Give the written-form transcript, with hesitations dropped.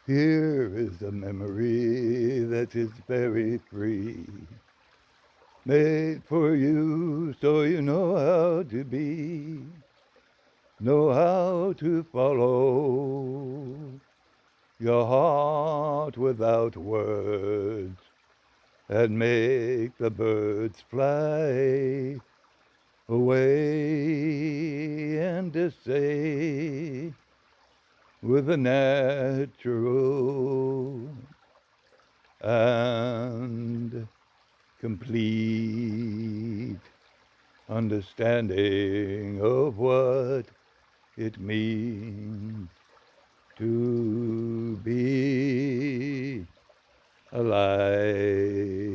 Here is a memory that is very free, made for you so you know how to be, know how to follow your heart without words, and make the birds fly away and to say with a natural and complete understanding of what it means to be alive.